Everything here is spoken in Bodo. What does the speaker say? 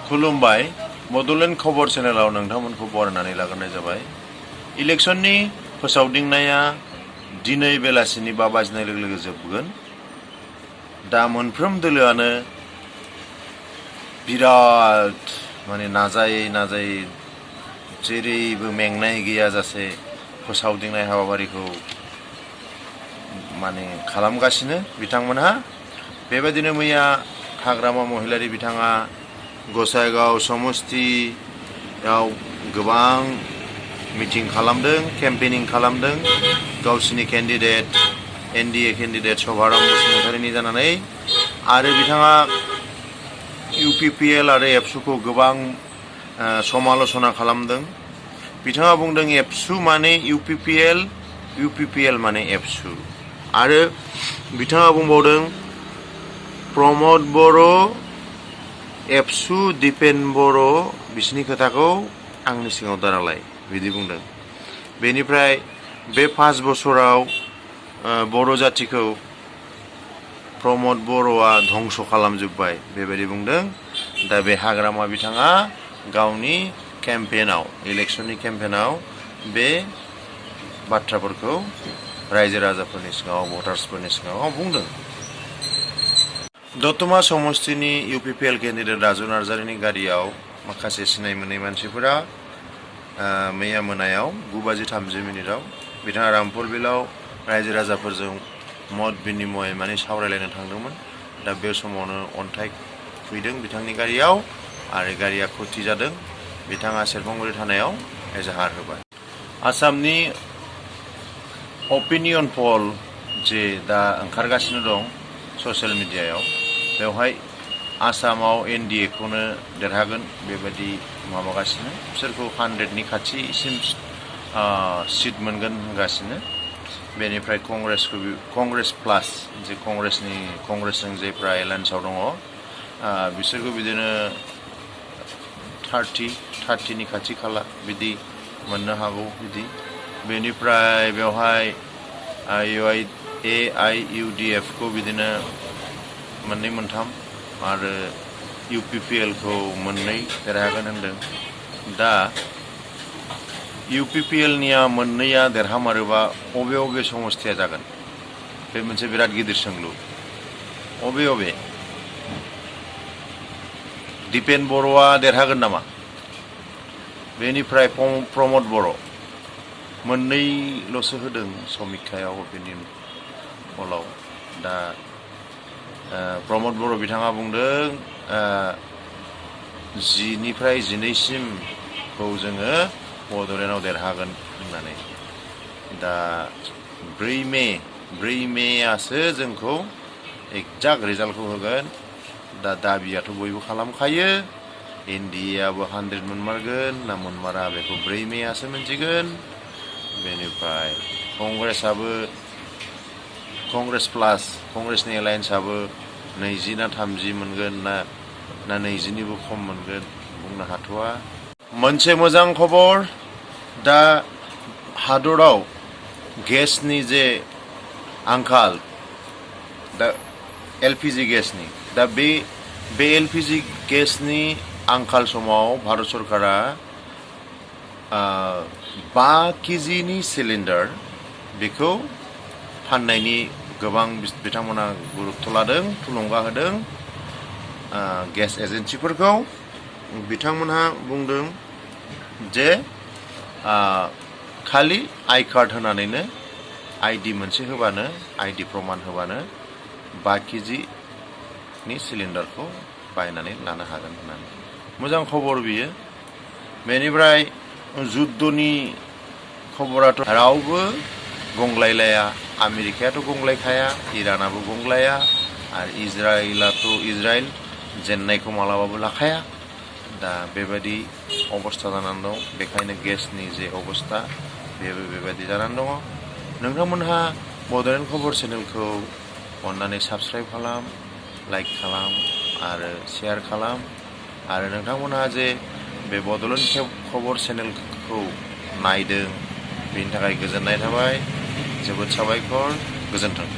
खुलुमबाय बड'लेण्ड खबर चेनेलाव नोंथांमोनखौ बरायनानै लाग्रोनाय जाबाय। इलेक्शननि फोसावदिंनाया दिनै बेलासिनि 5 बाजिनाय लोगो लोगो जोबगोन। दा मोनफ्रोम दोलोआनो बिराद नाजायै जेरैबो मेंनाय गैयाजासे फोसावदिंनाय हाबाफारिखौ खालामगासिनो बिथांमोनहा। बेबायदिनो मैया हाग्रामा महिलारि बिथाङा गसाइगाव समस्तियाव गोबां मिटिं खालामदों, केम्पेनिं खालामदों गावसिनि केन्डिडेट एनडिए केन्डिडेट सभाराम बसुमतारीनि जानानै। आरो बिथाङा इउपिपिएल आरो एबसुखौ गोबां समाल'सना खालामदों। बिथाङा बुंदों एबसु माने इउपिपिएल, इउपिपिएल माने एबसु। आरो बिथाङा बुंबावदों प्रमद बर', एबसु, दिपेन बर' बिसिनि खोथाखौ आंनि सिगाङाव दारालाय बिदि बुंदों। बेनिफ्राय बे 5 बोसोराव बर' जातिखौ प्रमद बर'आ धंस खालामजोब्बाय बेबायदि बुंदों। दा बे हाग्रामा बिथाङा गावनि केम्पेनाव, इलेक्शननि केम्पेनाव बे बाथ्राफोरखौ रायजो राजाफोरनि सिगाङाव, भटार्सफोरनि सिगाङाव बुंदों। दतमा समस्तिनि इउपिपिएल केन्डिडेट राजु नार्जारिनि गारियाव माखासे सिनाय मोनै मानसिफोरा मैया मोनायाव 9:30 बिथाङा रामपुर बिलाव रायजो राजाफोरजों मत बिनिमय सावरायलायनो थांदोंमोन। दा बे समावनो अन्थाइ फैदों बिथांनि गारियाव आरो गारिया क्षति जादों। बिथाङा सेरफांगुरि थानायाव एजाहार होबाय। आसामनि अपिनियन पल जे दा ओंखारगासिनो दं ससियेल मिडियायाव, बेवहाय आसामाव एनडिए खौनो देरहागोन बेबायदि माबागासिनो, बिसोरखौ 100नि खाथिसिम सिट मोनगोन होनगासिनो। बेनिफ्राय कंग्रेस प्लास जे कंग्रेसजों जेफ्रा एलायन्सआव दङ बिसोरखौ बिदिनो 30नि खाथि खाला बिदि मोननो हागौ बिदि। बेनिफ्राय बेवहाय AIUDF खौ बिदिनो 2-3 आरो इउपिपिएल खौ 2 देरहागोन होनदों। दा इउपिपिएल निया 2 देरहामारोबा अबे समस्तिया जागोन बे मोनसे बिराद गिदिर सोंलु। अबे दिपेन बर'आ देरहागोन नामा? बेनिफ्राय प्रमद बर' 2ल'सो होदों समिक्षायाव, अपिनियन पलाव। दा प्रमद बर' बिथाङा बुंदों 10निफ्राय 12सिमखौ जोङो बड'लेण्डआव देरहागोन होननानै। दा 4 मेआसो जोंखौ एक्जाक्ट रिजाल्टखौ होगोन। दा दाबियाथ' बयबो खालामखायो एनडिए आबो 100 मोनमारगोन ना मोनमारा बेखौ 4 मेआसो मिन्थिगोन। बेनिफ्राय कंग्रेस प्लास, कंग्रेसनि एलायन्सआबो 20 ना 30 मोनगोन ना 20निबो खम मोनगोन बुंनो हाथ'वा। मोनसे मोजां खबर, दा हादराव गेसनि जे आंखाल, दा एलपिजि गेसनि, दा बे एलपिजि गेसनि आंखाल समाव भारत सरकारा 5 केजिनि सिलिन्डार बेखौ फाननायनि गोबां बिथांमोना गुरुत्व लादों, थुलुंगा होदों गेस एजेन्सिफोरखौ। बिथांमोनहा बुंदों जे खालि आइ कार्ड होनानैनो, आइडि मोनसे होबानो, आइडि प्रमाण होबानो 5 केजिनि सिलिन्डारखौ बायनानै लानो हागोन होननानै। मोजां खबर बियो। बेनिफ्राय जुद्धनि खबराथ' रावबो गंग्लायलाया। आमेरिकायाथ' गंग्लायखाया, इरानाबो गंग्लाया, आरो इजराइल जेननायखौ मालाबाबो लाखाया। दा बेबायदि अबस्था जानानै दं। बेखायनो गेसनि जे अबस्था बेबो बेबायदि जानानै दङ। नोंथांमोनहा बड'लेण्ड खबर चेनेलखौ अन्नानै साबस्क्राइब खालाम, लाइक खालाम आरो शेयार खालाम। आरो नोंथांमोनहा जे बे बड'लेण्ड खबर चेनेलखौ नायदों बेनि थाखाय गोजोननाय थाबाय। जोबोद साबायखर, गोजोन्थों।